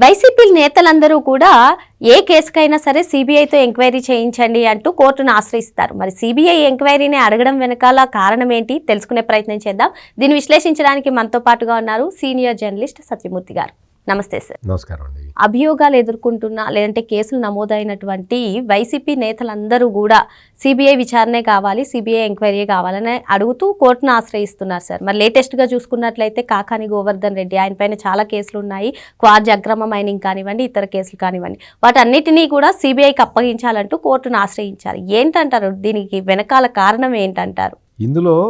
YCP నేతలందరూ కూడా ఏ కేసుకైనా సరే సిబిఐతో ఎంక్వైరీ చేయించండి అంటూ కోర్టును ఆశ్రయిస్తారు. మరి సిబిఐ ఎంక్వైరీని అడగడం వెనకాల కారణం ఏంటి తెలుసుకునే ప్రయత్నం చేద్దాం. దీన్ని విశ్లేషించడానికి మనతో పాటుగా ఉన్నారు సీనియర్ జర్నలిస్ట్ సత్యమూర్తి గారు. నమస్తే సార్. నమస్కారం అండి. అభియోగాలు ఎదుర్కొంటున్న లేదంటే కేసులు నమోదైనటువంటి వైసీపీ నేతలందరూ కూడా సిబిఐ విచారణే కావాలి, సిబిఐ ఎంక్వైరీ కావాలని అడుగుతూ కోర్టును ఆశ్రయిస్తున్నారు సార్. మరి లేటెస్ట్గా చూసుకున్నట్లయితే కాకాని గోవర్ధన్ రెడ్డి ఆయన పైన చాలా కేసులు ఉన్నాయి. క్వార్జ్ అక్రమ మైనింగ్ కానివ్వండి, ఇతర కేసులు కానివ్వండి, వాటన్నిటినీ కూడా సిబిఐకి అప్పగించాలంటూ కోర్టును ఆశ్రయించారు. ఏంటంటారు, దీనికి వెనకాల కారణం ఏంటంటారు? ఇందులో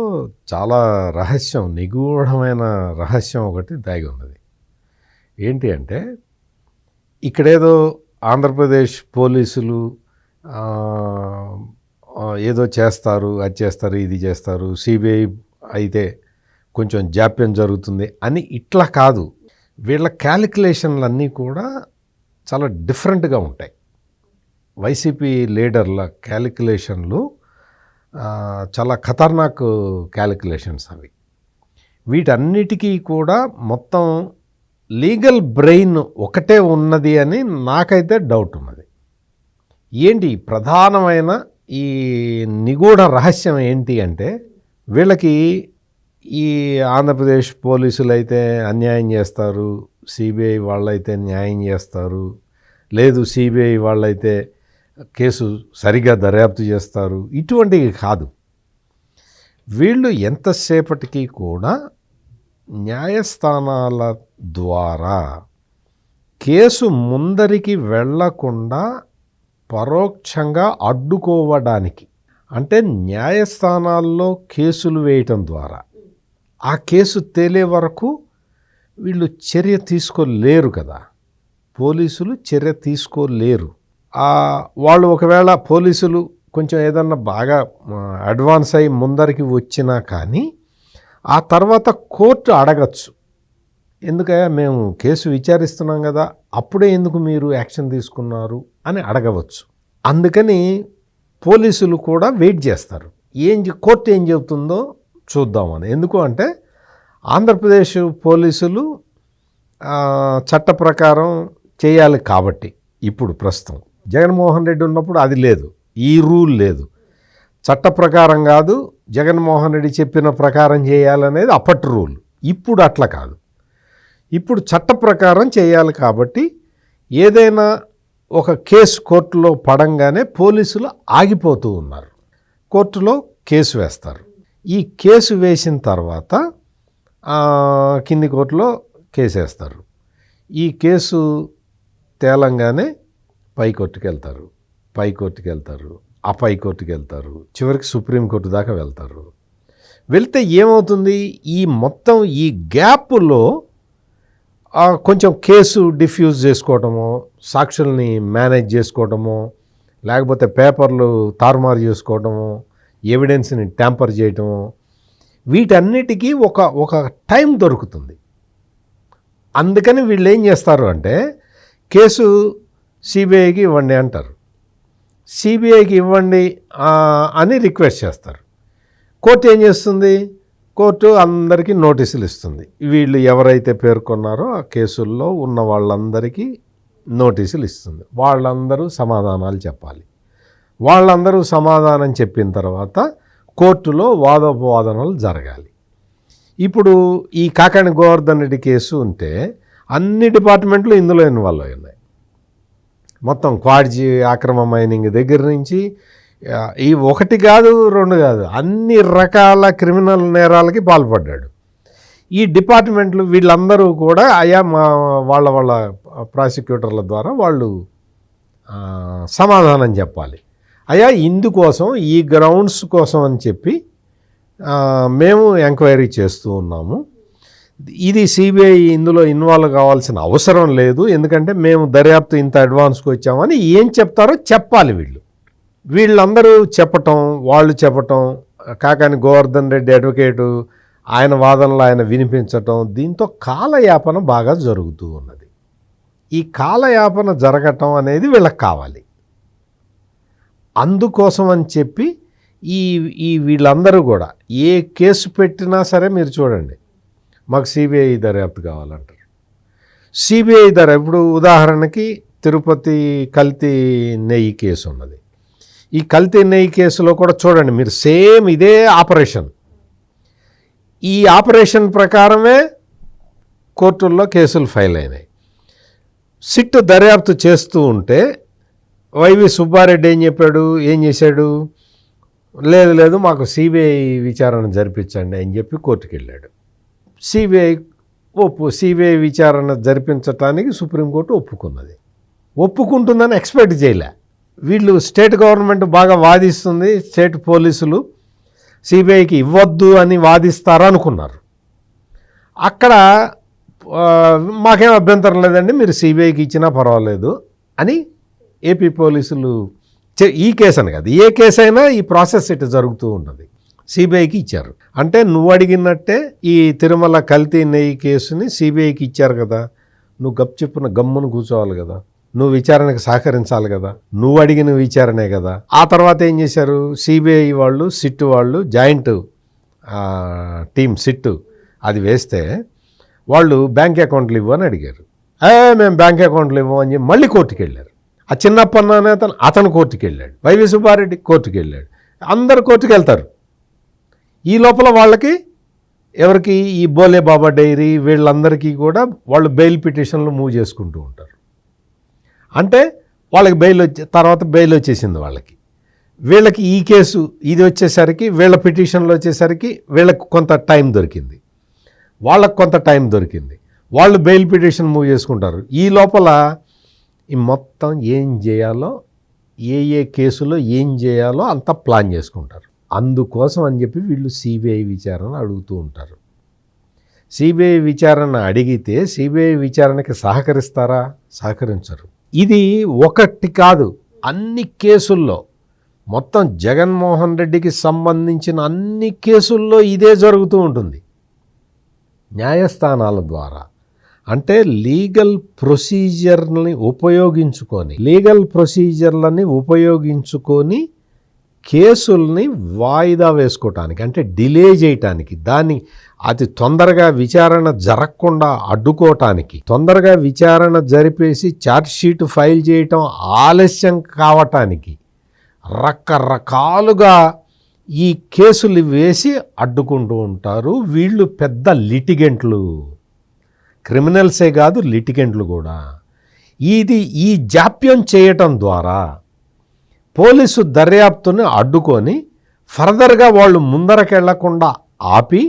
చాలా రహస్యం, నిగూఢమైన రహస్యం ఒకటి దాగి ఉన్నది. ఏంటి అంటే, ఇక్కడేదో ఆంధ్రప్రదేశ్ పోలీసులు ఏదో చేస్తారు, అది చేస్తారు, ఇది చేస్తారు, సిబిఐ అయితే కొంచెం జాప్యం జరుగుతుంది అని ఇట్లా కాదు. వీళ్ళ క్యాలిక్యులేషన్లన్నీ కూడా చాలా డిఫరెంట్గా ఉంటాయి. వైసీపీ లీడర్ల క్యాలిక్యులేషన్లు చాలా ఖతర్నాక్ క్యాలిక్యులేషన్స్ అవి. వీటన్నిటికీ కూడా మొత్తం లీగల్ బ్రెయిన్ ఒకటే ఉన్నది అని నాకైతే డౌట్ ఉన్నది. ఏంటి ప్రధానమైన ఈ నిగూఢ రహస్యం ఏంటి అంటే, వీళ్ళకి ఈ ఆంధ్రప్రదేశ్ పోలీసులు అయితే అన్యాయం చేస్తారు, సిబిఐ వాళ్ళైతే న్యాయం చేస్తారు, లేదు సిబిఐ వాళ్ళైతే కేసు సరిగా దర్యాప్తు చేస్తారు, ఇటువంటివి కాదు. వీళ్ళు ఎంతసేపటికి కూడా న్యాయస్థానాల ద్వారా కేసు ముందరికి వెళ్లకుండా పరోక్షంగా అడ్డుకోవడానికి, అంటే న్యాయస్థానాల్లో కేసులు వేయటం ద్వారా ఆ కేసు తేలే వరకు వీళ్ళు చర్య తీసుకోలేరు కదా. పోలీసులు చర్య తీసుకోలేరు. వాళ్ళు ఒకవేళ పోలీసులు కొంచెం ఏదన్నా బాగా అడ్వాన్స్ అయ్యి ముందరికి వచ్చినా కానీ ఆ తర్వాత కోర్టు అడగచ్చు, ఎందుకయ్యా మేము కేసు విచారిస్తున్నాం కదా, అప్పుడే ఎందుకు మీరు యాక్షన్ తీసుకున్నారు అని అడగవచ్చు. అందుకని పోలీసులు కూడా వెయిట్ చేస్తారు, కోర్టు ఏం చెబుతుందో చూద్దామని. ఎందుకు అంటే ఆంధ్రప్రదేశ్ పోలీసులు చట్ట ప్రకారం చేయాలి కాబట్టి. ఇప్పుడు ప్రస్తుతం జగన్మోహన్ రెడ్డి ఉన్నప్పుడు అది లేదు, ఈ రూల్ లేదు. చట్ట ప్రకారం కాదు, జగన్మోహన్ రెడ్డి చెప్పిన ప్రకారం చేయాలనేది అప్పటి రూల్. ఇప్పుడు అట్లా కాదు, ఇప్పుడు చట్ట ప్రకారం చేయాలి కాబట్టి ఏదైనా ఒక కేసు కోర్టులో పడంగానే పోలీసులు ఆగిపోతూ ఉన్నారు, కోర్టులో కేసు వేస్తారు. ఈ కేసు వేసిన తర్వాత కింది కోర్టులో కేసు వేస్తారు. ఈ కేసు తేలంగానే పై కోర్టుకి వెళ్తారు, పై కోర్టుకి వెళ్తారు, ఆ పై కోర్టుకి వెళ్తారు, చివరికి సుప్రీంకోర్టు దాకా వెళ్తారు. వెళ్తే ఏమవుతుంది, ఈ మొత్తం ఈ గ్యాప్లో కొంచెం కేసు డిఫ్యూజ్ చేసుకోవటమో, సాక్షుల్ని మేనేజ్ చేసుకోవటమో, లేకపోతే పేపర్లు తారుమారు చేసుకోవటమో, ఎవిడెన్స్ని ట్యాంపర్ చేయటమో, వీటన్నిటికీ ఒక టైం దొరుకుతుంది. అందుకని వీళ్ళు ఏం చేస్తారు అంటే, కేసు సిబిఐకి ఇవ్వండి అంటారు, సిబిఐకి ఇవ్వండి అని రిక్వెస్ట్ చేస్తారు. కోర్టు ఏం చేస్తుంది, కోర్టు అందరికీ నోటీసులు ఇస్తుంది. వీళ్ళు ఎవరైతే పేర్కొన్నారో ఆ కేసుల్లో ఉన్న వాళ్ళందరికీ నోటీసులు ఇస్తుంది. వాళ్ళందరూ సమాధానాలు చెప్పాలి. వాళ్ళందరూ సమాధానం చెప్పిన తర్వాత కోర్టులో వాదోపవాదనలు జరగాలి. ఇప్పుడు ఈ కాకాని గోవర్ధన్ రెడ్డి కేసు ఉంటే అన్ని డిపార్ట్మెంట్లు ఇందులో ఇన్వాల్వ్ అయి ఉన్నాయి. మొత్తం క్వార్జ్ అక్రమ మైనింగ్ దగ్గర నుంచి ఈ ఒకటి కాదు, రెండు కాదు, అన్ని రకాల క్రిమినల్ నేరాలకి పాల్పడ్డాడు. ఈ డిపార్ట్మెంట్లు వీళ్ళందరూ కూడా వాళ్ళ ప్రాసిక్యూటర్ల ద్వారా వాళ్ళు సమాధానం చెప్పాలి. ఇందుకోసం ఈ గ్రౌండ్స్ కోసం అని చెప్పి మేము ఎంక్వైరీ చేస్తూ ఉన్నాము, ఇది సిబిఐ ఇందులో ఇన్వాల్వ్ కావాల్సిన అవసరం లేదు, ఎందుకంటే మేము దర్యాప్తు ఇంత అడ్వాన్స్కి వచ్చామని ఏం చెప్తారో చెప్పాలి. వీళ్ళందరూ చెప్పటం, వాళ్ళు చెప్పటం, కాకాని గోవర్ధన్ రెడ్డి అడ్వకేటు ఆయన వాదనలు ఆయన వినిపించటం, దీంతో కాలయాపన బాగా జరుగుతూ ఉన్నది. ఈ కాలయాపన జరగటం అనేది వీళ్ళకి కావాలి. అందుకోసం అని చెప్పి ఈ వీళ్ళందరూ కూడా ఏ కేసు పెట్టినా సరే మీరు చూడండి, మాకు సిబిఐ దర్యాప్తు కావాలంటారు. సిబిఐ ధర ఇప్పుడు ఉదాహరణకి తిరుపతి కల్తీ నెయ్యి కేసు ఉన్నది. ఈ కల్తీ నెయ్యి కేసులో కూడా చూడండి మీరు, సేమ్ ఇదే ఆపరేషన్. ఈ ఆపరేషన్ ప్రకారమే కోర్టుల్లో కేసులు ఫైల్ అయినాయి. సిట్ దర్యాప్తు చేస్తూ ఉంటే వైవి సుబ్బారెడ్డి ఏం చేశాడు, లేదు మాకు సిబిఐ విచారణ జరిపించండి అని చెప్పి కోర్టుకు వెళ్ళాడు. సిబిఐ విచారణ జరిపించటానికి సుప్రీంకోర్టు ఒప్పుకుంటుందని ఎక్స్పెక్ట్ చేయలే. వీళ్ళు స్టేట్ గవర్నమెంట్ బాగా వాదిస్తుంది, స్టేట్ పోలీసులు సిబిఐకి ఇవ్వద్దు అని వాదిస్తారనుకున్నారు. అక్కడ మాకేం అభ్యంతరం లేదండి, మీరు సిబిఐకి ఇచ్చినా పర్వాలేదు అని ఏపీ పోలీసులు, ఈ కేసు అని కాదు ఏ కేసు అయినా ఈ ప్రాసెస్ ఇటు జరుగుతూ ఉంటుంది, సిబిఐకి ఇచ్చారు. అంటే నువ్వు అడిగినట్టే ఈ తిరుమల కల్తీ నెయ్యి కేసుని సిబిఐకి ఇచ్చారు కదా, నువ్వు గప్చుప్పున గమ్మును కూర్చోవాలి కదా, నువ్వు విచారణకు సహకరించాలి కదా, నువ్వు అడిగిన విచారణే కదా. ఆ తర్వాత ఏం చేశారు, సిబిఐ వాళ్ళు సిట్ వాళ్ళు జాయింట్ టీం సిట్ అది వేస్తే వాళ్ళు బ్యాంక్ అకౌంట్లు ఇవ్వు అని అడిగారు. మేము బ్యాంక్ అకౌంట్లు ఇవ్వం అని చెప్పి మళ్ళీ కోర్టుకు వెళ్ళారు. ఆ చిన్నప్పన్న అనే అతను కోర్టుకు వెళ్ళాడు, వైవి సుబ్బారెడ్డి కోర్టుకు వెళ్ళాడు, అందరు కోర్టుకు వెళ్తారు. ఈ లోపల వాళ్ళకి ఎవరికి ఈ బోలే బాబా డైరీ వీళ్ళందరికీ కూడా వాళ్ళు బెయిల్ పిటిషన్లు మూవ్ చేసుకుంటూ ఉంటారు. అంటే వాళ్ళకి తర్వాత బెయిల్ వచ్చేసింది వాళ్ళకి. వీళ్ళకి ఈ కేసు ఇది వచ్చేసరికి వీళ్ళ పిటిషన్లు వచ్చేసరికి వీళ్ళకి కొంత టైం దొరికింది, వాళ్ళకు కొంత టైం దొరికింది, వాళ్ళు బెయిల్ పిటిషన్ మూవ్ చేసుకుంటారు. ఈ లోపల ఈ మొత్తం ఏం చేయాలో ఏ కేసులో ఏం చేయాలో అంతా ప్లాన్ చేసుకుంటారు. అందుకోసం అని చెప్పి వీళ్ళు సిబిఐ విచారణ అడుగుతూ ఉంటారు. సిబిఐ విచారణ అడిగితే సిబిఐ విచారణకి సహకరిస్తారా? సహకరించరు. ఇది ఒకటి కాదు, అన్ని కేసుల్లో మొత్తం జగన్మోహన్ రెడ్డికి సంబంధించిన అన్ని కేసుల్లో ఇదే జరుగుతూ ఉంటుంది. న్యాయస్థానాల ద్వారా అంటే లీగల్ ప్రొసీజర్లని ఉపయోగించుకొని కేసుల్ని వాయిదా వేసుకోవటానికి, అంటే డిలే చేయటానికి, దాన్ని అతి తొందరగా విచారణ జరగకుండా అడ్డుకోవటానికి, తొందరగా విచారణ జరిపేసి ఛార్జ్షీట్ ఫైల్ చేయటం ఆలస్యం కావటానికి రకరకాలుగా ఈ కేసులు వేసి అడ్డుకుంటూ ఉంటారు. వీళ్ళు పెద్ద లిటిగెంట్లు, క్రిమినల్సే కాదు లిటిగెంట్లు కూడా. ఈ జాప్యం చేయటం ద్వారా పోలీసు దర్యాప్తుని అడ్డుకొని ఫర్దర్గా వాళ్ళు ముందరకెళ్లకుండా ఆపి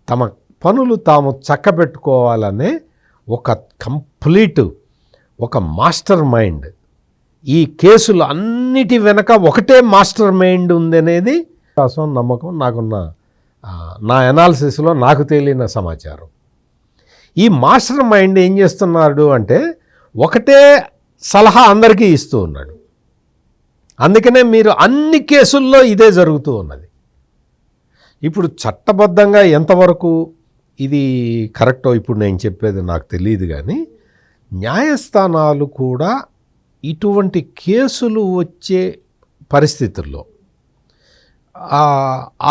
తమ పనులు తాము చక్కబెట్టుకోవాలనే ఒక మాస్టర్ మైండ్, ఈ కేసులు అన్నిటి వెనక ఒకటే మాస్టర్ మైండ్ ఉందనేది నమ్మకం నాకున్న, నా ఎనాలిసిస్లో నాకు తేలిన సమాచారం. ఈ మాస్టర్ మైండ్ ఏం చేస్తున్నాడు అంటే ఒకటే సలహా అందరికీ ఇస్తూ ఉన్నాడు. అందుకనే మీరు అన్ని కేసుల్లో ఇదే జరుగుతూ ఉన్నది. ఇప్పుడు చట్టబద్ధంగా ఎంతవరకు ఇది కరెక్టో ఇప్పుడు నేను చెప్పేది నాకు తెలియదు, కానీ న్యాయస్థానాలు కూడా ఇటువంటి కేసులు వచ్చే పరిస్థితుల్లో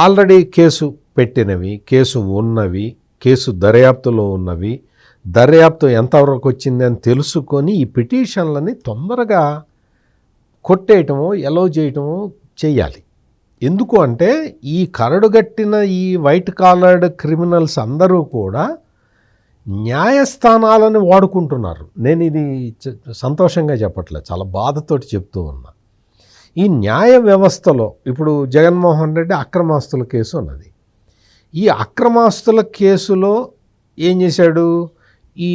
ఆల్రెడీ కేసు పెట్టినవి, కేసు ఉన్నవి, కేసు దర్యాప్తులో ఉన్నవి, దర్యాప్తు ఎంతవరకు వచ్చింది అని తెలుసుకొని ఈ పిటిషన్లని తొందరగా కొట్టేయటమో ఎలో చేయటమో చేయాలి. ఎందుకు అంటే ఈ కరడుగట్టిన ఈ వైట్ కాలర్డ్ క్రిమినల్స్ అందరూ కూడా న్యాయస్థానాలను వాడుకుంటున్నారు. నేను ఇది సంతోషంగా చెప్పట్లేదు, చాలా బాధతోటి చెప్తూ ఉన్నా. ఈ న్యాయ వ్యవస్థలో ఇప్పుడు జగన్మోహన్ రెడ్డి అక్రమాస్తుల కేసు ఉన్నది. ఈ అక్రమాస్తుల కేసులో ఏం చేశాడు, ఈ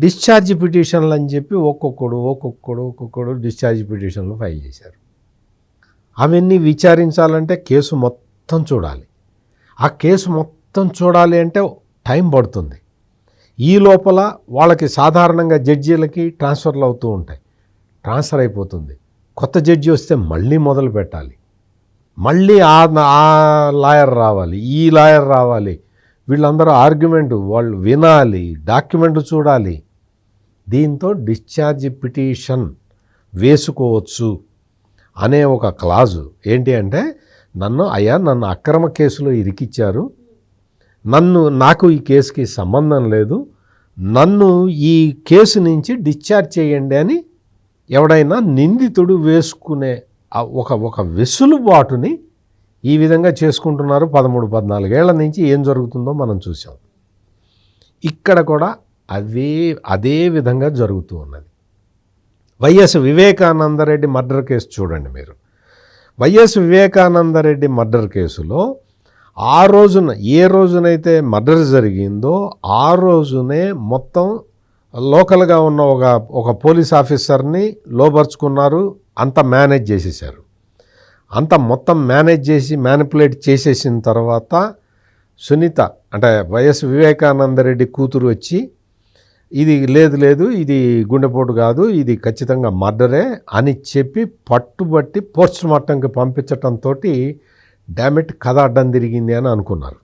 డిశ్చార్జ్ పిటిషన్లు అని చెప్పి ఒక్కొక్కడు డిశ్చార్జ్ పిటిషన్లు ఫైల్ చేశారు. అవన్నీ విచారించాలంటే కేసు మొత్తం చూడాలి. ఆ కేసు మొత్తం చూడాలి అంటే టైం పడుతుంది. ఈ లోపల వాళ్ళకి సాధారణంగా జడ్జీలకి ట్రాన్స్ఫర్లు అవుతూ ఉంటాయి, ట్రాన్స్ఫర్ అయిపోతుంది, కొత్త జడ్జి వస్తే మళ్ళీ మొదలు పెట్టాలి, మళ్ళీ ఆ లాయర్ రావాలి, ఈ లాయర్ రావాలి, వీళ్ళందరూ ఆర్గ్యుమెంటు వాళ్ళు వినాలి, డాక్యుమెంట్ చూడాలి. దీంతో డిశ్చార్జ్ పిటిషన్ వేసుకోవచ్చు అనే ఒక క్లాజు ఏంటి అంటే, నన్ను అక్రమ కేసులో ఇరికిచ్చారు, నాకు ఈ కేసుకి సంబంధం లేదు, నన్ను ఈ కేసు నుంచి డిశ్చార్జ్ చేయండి అని ఎవడైనా నిందితుడు వేసుకునే ఒక వెసులుబాటుని ఈ విధంగా చేసుకుంటున్నారు. 13-14 ఏళ్ల నుంచి ఏం జరుగుతుందో మనం చూసాం. ఇక్కడ కూడా అదే విధంగా జరుగుతూ ఉన్నది. వైఎస్ వివేకానందరెడ్డి మర్డర్ కేసు చూడండి మీరు. వైఎస్ వివేకానందరెడ్డి మర్డర్ కేసులో ఆ రోజున ఏ రోజునైతే మర్డర్ జరిగిందో ఆ రోజునే మొత్తం లోకల్గా ఉన్న ఒక పోలీస్ ఆఫీసర్ని లోపరుచుకున్నారు. అంతా మేనేజ్ చేసేసారు. అంతా మొత్తం మేనేజ్ చేసి మ్యానిపులేట్ చేసేసిన తర్వాత సునీత అంటే వైఎస్ వివేకానందరెడ్డి కూతురు వచ్చి ఇది లేదు ఇది గుండెపోటు కాదు, ఇది ఖచ్చితంగా మర్డరే అని చెప్పి పట్టుబట్టి పోస్ట్ మార్టంకి పంపించటంతో డామిట్ కథ అడ్డం తిరిగింది అని అనుకున్నారు.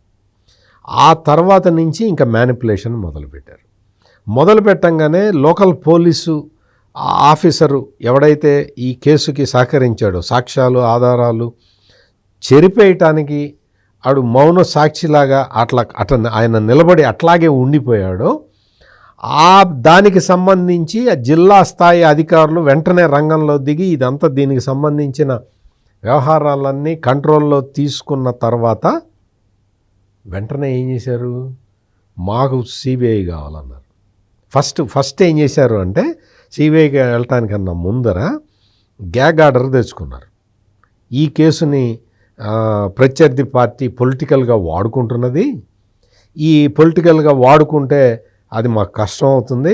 ఆ తర్వాత నుంచి ఇంకా మ్యానిపులేషన్ మొదలుపెట్టారు. మొదలు పెట్టంగానే లోకల్ పోలీసు ఆఫీసరు ఎవడైతే ఈ కేసుకి సహకరించాడో సాక్ష్యాలు ఆధారాలు చెరిపేయటానికి ఆడు మౌన సాక్షిలాగా ఆయన నిలబడి అట్లాగే ఉండిపోయాడో దానికి సంబంధించి జిల్లా స్థాయి అధికారులు వెంటనే రంగంలో దిగి ఇదంతా దీనికి సంబంధించిన వ్యవహారాలన్నీ కంట్రోల్లో తీసుకున్న తర్వాత వెంటనే ఏం చేశారు, మాకు సిబిఐ కావాలన్నారు. ఫస్ట్ ఏం చేశారు అంటే సిబిఐకి వెళ్ళటానికన్నా ముందర గ్యాగ్ ఆర్డర్ తెచ్చుకున్నారు. ఈ కేసుని ప్రత్యర్థి పార్టీ పొలిటికల్గా వాడుకుంటున్నది, ఈ పొలిటికల్గా వాడుకుంటే అది మాకు కష్టం అవుతుంది,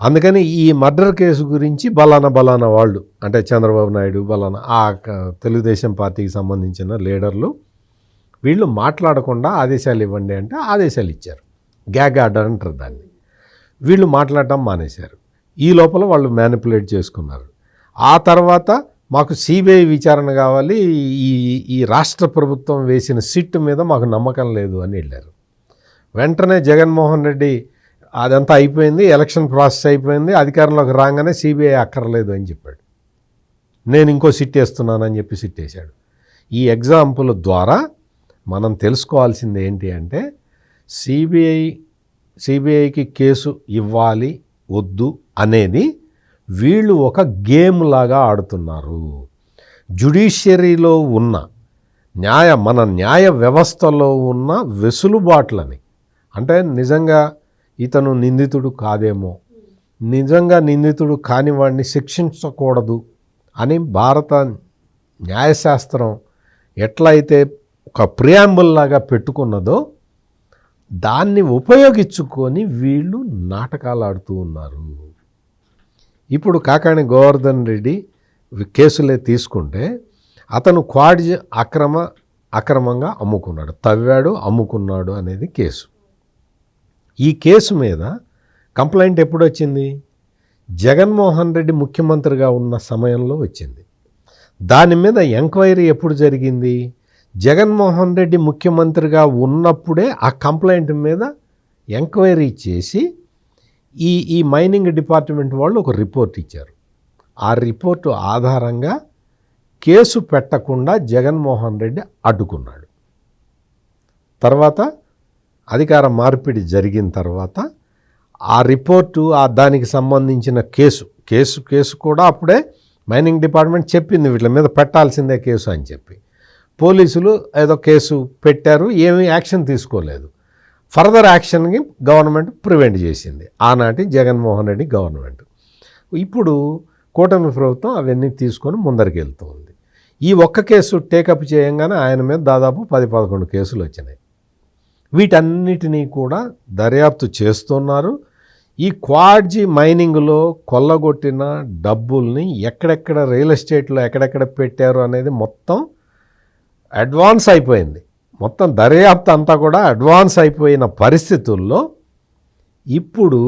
అందుకని ఈ మర్డర్ కేసు గురించి బలానా వాళ్ళు అంటే చంద్రబాబు నాయుడు ఆ తెలుగుదేశం పార్టీకి సంబంధించిన లీడర్లు వీళ్ళు మాట్లాడకుండా ఆదేశాలు ఇవ్వండి అంటే ఆదేశాలు ఇచ్చారు. గ్యాగ్ ఆర్డర్ అంటారు దాన్ని. వీళ్ళు మాట్లాడటం మానేశారు. ఈ లోపల వాళ్ళు మ్యానిపులేట్ చేసుకున్నారు. ఆ తర్వాత మాకు సిబిఐ విచారణ కావాలి, ఈ రాష్ట్ర ప్రభుత్వం వేసిన సిట్ మీద మాకు నమ్మకం లేదు అని వెళ్ళారు. వెంటనే జగన్మోహన్ రెడ్డి అదంతా అయిపోయింది, ఎలక్షన్ ప్రాసెస్ అయిపోయింది, అధికారంలోకి రాగానే సిబిఐ అక్కర్లేదు అని చెప్పాడు. నేను ఇంకో సిట్ వేస్తున్నానని చెప్పి సిట్ వేశాడు. ఈ ఎగ్జాంపుల్ ద్వారా మనం తెలుసుకోవాల్సింది ఏంటి అంటే సిబిఐకి కేసు ఇవ్వాలి వద్దు అనేది వీళ్ళు ఒక గేమ్ లాగా ఆడుతున్నారు. జ్యుడిషియరీలో ఉన్న మన న్యాయ వ్యవస్థలో ఉన్న వెసులుబాట్లని అంటే నిజంగా ఇతను నిందితుడు కాదేమో, నిజంగా నిందితుడు కాని వాడిని శిక్షించకూడదు అని భారత న్యాయశాస్త్రం ఎట్లయితే ఒక ప్రియాంబుల్ లాగా పెట్టుకున్నదో దాన్ని ఉపయోగించుకొని వీళ్ళు నాటకాలు ఆడుతూ ఉన్నారు. ఇప్పుడు కాకాణి గోవర్ధన్ రెడ్డి కేసులే తీసుకుంటే అతను క్వాడ్జ్ అక్రమంగా అమ్ముకున్నాడు, తవ్వాడు అమ్ముకున్నాడు అనేది కేసు. ఈ కేసు మీద కంప్లైంట్ ఎప్పుడు వచ్చింది? జగన్మోహన్ రెడ్డి ముఖ్యమంత్రిగా ఉన్న సమయంలో వచ్చింది. దాని మీద ఎంక్వైరీ ఎప్పుడు జరిగింది? జగన్మోహన్ రెడ్డి ముఖ్యమంత్రిగా ఉన్నప్పుడే ఆ కంప్లైంట్ మీద ఎంక్వైరీ చేసి ఈ మైనింగ్ డిపార్ట్మెంట్ వాళ్ళు ఒక రిపోర్ట్ ఇచ్చారు. ఆ రిపోర్టు ఆధారంగా కేసు పెట్టకుండా జగన్మోహన్ రెడ్డి అడ్డుకున్నాడు. తర్వాత అధికార మార్పిడి జరిగిన తర్వాత ఆ రిపోర్టు దానికి సంబంధించిన కేసు కూడా అప్పుడే మైనింగ్ డిపార్ట్మెంట్ చెప్పింది వీళ్ళ మీద పెట్టాల్సిందే కేసు అని చెప్పి. పోలీసులు ఏదో కేసు పెట్టారు, ఏమీ యాక్షన్ తీసుకోలేదు. ఫర్దర్ యాక్షన్కి గవర్నమెంట్ ప్రివెంట్ చేసింది ఆనాటి జగన్మోహన్ రెడ్డి గవర్నమెంట్. ఇప్పుడు కూటమి ప్రభుత్వం అవన్నీ తీసుకొని ముందరికి వెళ్తుంది. ఈ ఒక్క కేసు టేకప్ చేయంగానే ఆయన మీద దాదాపు 10-11 కేసులు వచ్చినాయి. వీటన్నిటినీ కూడా దర్యాప్తు చేస్తున్నారు. ఈ క్వాడ్జీ మైనింగ్లో కొల్లగొట్టిన డబ్బుల్ని ఎక్కడెక్కడ రియల్ ఎస్టేట్లో ఎక్కడెక్కడ పెట్టారు అనేది మొత్తం అడ్వాన్స్ అయిపోయింది. మొత్తం దర్యాప్తు అంతా కూడా అడ్వాన్స్ అయిపోయిన పరిస్థితుల్లో ఇప్పుడు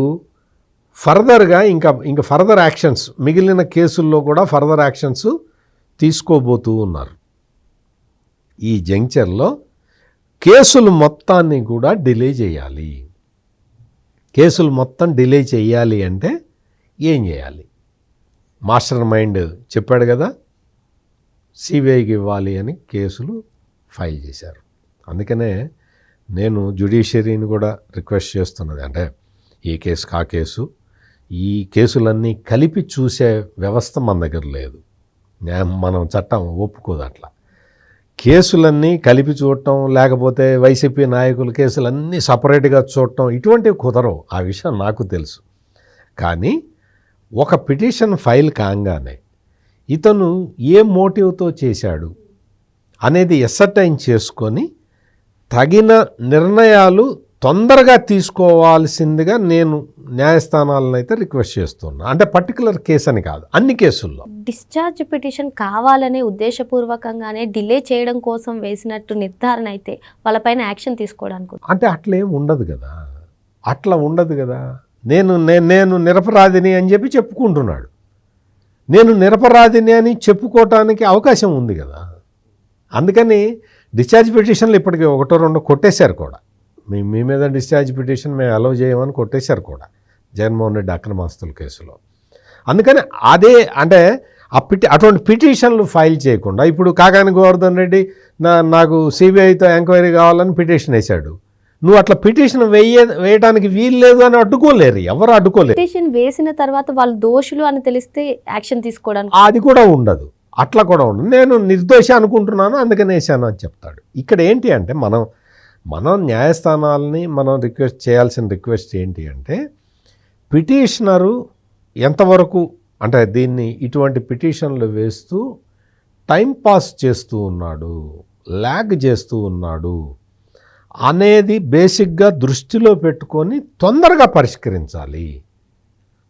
ఫర్దర్గా ఇంకా ఫర్దర్ యాక్షన్స్ మిగిలిన కేసుల్లో కూడా ఫర్దర్ యాక్షన్స్ తీసుకోబోతూ ఉన్నారు. ఈ జంక్చర్లో కేసులు మొత్తాన్ని కూడా డిలే చేయాలి. కేసులు మొత్తం డిలే చేయాలి అంటే ఏం చేయాలి? మాస్టర్ మైండ్ చెప్పాడు కదా, సిబిఐకి ఇవ్వాలి అని కేసులు ఫైల్ చేశారు. అందుకనే నేను జ్యుడిషియరీని కూడా రిక్వెస్ట్ చేస్తున్నది అంటే ఏ కేసు కా కేసు, ఈ కేసులన్నీ కలిపి చూసే వ్యవస్థ మన దగ్గర లేదు. మనం చట్టం ఒప్పుకోదు అట్లా. కేసులన్నీ కలిపి చూడటం, లేకపోతే వైసీపీ నాయకుల కేసులన్నీ సపరేట్గా చూడటం, ఇటువంటివి కుదరవు. ఆ విషయం నాకు తెలుసు. కానీ ఒక పిటిషన్ ఫైల్ కాగానే ఇతను ఏ మోటివ్తో చేశాడు అనేది ఎసర్టైన్ చేసుకొని తగిన నిర్ణయాలు తొందరగా తీసుకోవాల్సిందిగా నేను న్యాయస్థానాలను అయితే రిక్వెస్ట్ చేస్తున్నా. అంటే పర్టికులర్ కేసు అని కాదు, అన్ని కేసుల్లో. డిశ్చార్జ్ పిటిషన్ కావాలనే ఉద్దేశపూర్వకంగానే డిలే చేయడం కోసం వేసినట్టు నిర్ధారణ అయితే వాళ్ళపైన యాక్షన్ తీసుకోవడానికి అంటే అట్లేం ఉండదు కదా, అట్లా ఉండదు కదా. నేను నిరపరాధిని అని చెప్పి చెప్పుకుంటున్నాడు. నేను నిరపరాధిని అని చెప్పుకోవటానికి అవకాశం ఉంది కదా. అందుకని డిశ్చార్జ్ పిటిషన్లు ఇప్పటికీ 1-2 కొట్టేశారు కూడా. మీ మీద డిశ్చార్జ్ పిటిషన్ మేము అలౌ చేయమని కొట్టేశారు కూడా జగన్మోహన్ రెడ్డి అక్రమాస్తుల కేసులో. అందుకని అదే అంటే అటువంటి పిటిషన్లు ఫైల్ చేయకుండా ఇప్పుడు కాకాని గోవర్ధన్ రెడ్డి నాకు సిబిఐతో ఎంక్వైరీ కావాలని పిటిషన్ వేశాడు. నువ్వు అట్లా పిటిషన్ వేయడానికి వీలు లేదు అని అడ్డుకోలేరు, ఎవరు అడ్డుకోలేరు. పిటిషన్ వేసిన తర్వాత వాళ్ళు దోషులు అని తెలిస్తే యాక్షన్ తీసుకోవడానికి అది కూడా ఉండదు, అట్లా కూడా ఉండదు. నేను నిర్దోషి అనుకుంటున్నాను అందుకని వేసాను అని చెప్తాడు. ఇక్కడ ఏంటి అంటే మనం న్యాయస్థానాలని మనం రిక్వెస్ట్ చేయాల్సిన రిక్వెస్ట్ ఏంటి అంటే పిటిషనరు ఎంతవరకు అంటే దీన్ని ఇటువంటి పిటిషన్లు వేస్తూ టైం పాస్ చేస్తూ ఉన్నాడు, ల్యాగ్ చేస్తూ ఉన్నాడు అనేది బేసిక్గా దృష్టిలో పెట్టుకొని తొందరగా పరిష్కరించాలి.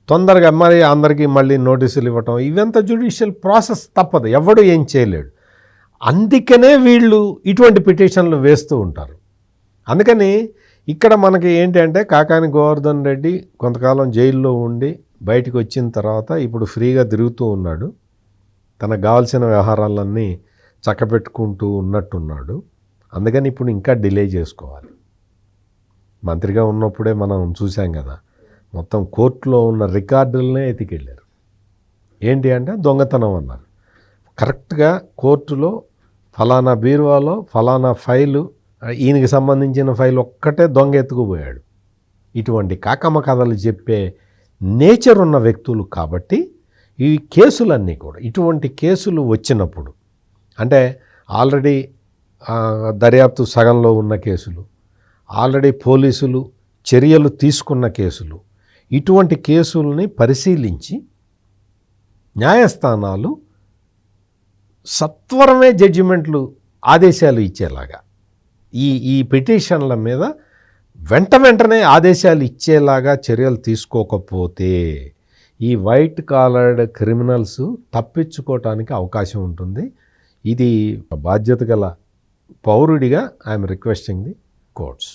తొందరగా మరి అందరికీ మళ్ళీ నోటీసులు ఇవ్వటం ఇవంతా జ్యుడిషియల్ ప్రాసెస్, తప్పదు, ఎవడు ఏం చేయలేడు. అందుకనే వీళ్ళు ఇటువంటి పిటిషన్లు వేస్తూ ఉంటారు. అందుకని ఇక్కడ మనకి ఏంటి అంటే కాకాని గోవర్ధన్ రెడ్డి కొంతకాలం జైల్లో ఉండి బయటకు వచ్చిన తర్వాత ఇప్పుడు ఫ్రీగా తిరుగుతూ ఉన్నాడు, తనకు కావాల్సిన వ్యవహారాలన్నీ చక్కబెట్టుకుంటూ ఉన్నట్టున్నాడు. అందుకని ఇప్పుడు ఇంకా డిలే చేసుకోవాలి. మంత్రిగా ఉన్నప్పుడే మనం చూసాం కదా, మొత్తం కోర్టులో ఉన్న రికార్డులనే ఎతికెళ్ళారు. ఏంటి అంటే దొంగతనం అన్నారు. కరెక్ట్గా కోర్టులో ఫలానా బీరువాలో ఫలానా ఫైలు, ఈయనకి సంబంధించిన ఫైల్ ఒక్కటే దొంగ ఎత్తుకుపోయాడు. ఇటువంటి కాకమ్మ కథలు చెప్పే నేచర్ ఉన్న వ్యక్తులు కాబట్టి ఈ కేసులన్నీ కూడా ఇటువంటి కేసులు వచ్చినప్పుడు అంటే ఆల్రెడీ దర్యాప్తు సగంలో ఉన్న కేసులు, ఆల్రెడీ పోలీసులు చర్యలు తీసుకున్న కేసులు, ఇటువంటి కేసుల్ని పరిశీలించి న్యాయస్థానాలు సత్వరమే జడ్జిమెంట్లు ఆదేశాలు ఇచ్చేలాగా ఈ పిటిషన్ల మీద వెంటనే ఆదేశాలు ఇచ్చేలాగా చర్యలు తీసుకోకపోతే ఈ వైట్ కాలర్డ్ క్రిమినల్స్ తప్పించుకోవటానికి అవకాశం ఉంటుంది. ఇది బాధ్యత గల పౌరుడిగా ఐఎమ్ రిక్వెస్టింగ్ ది కోర్ట్స్.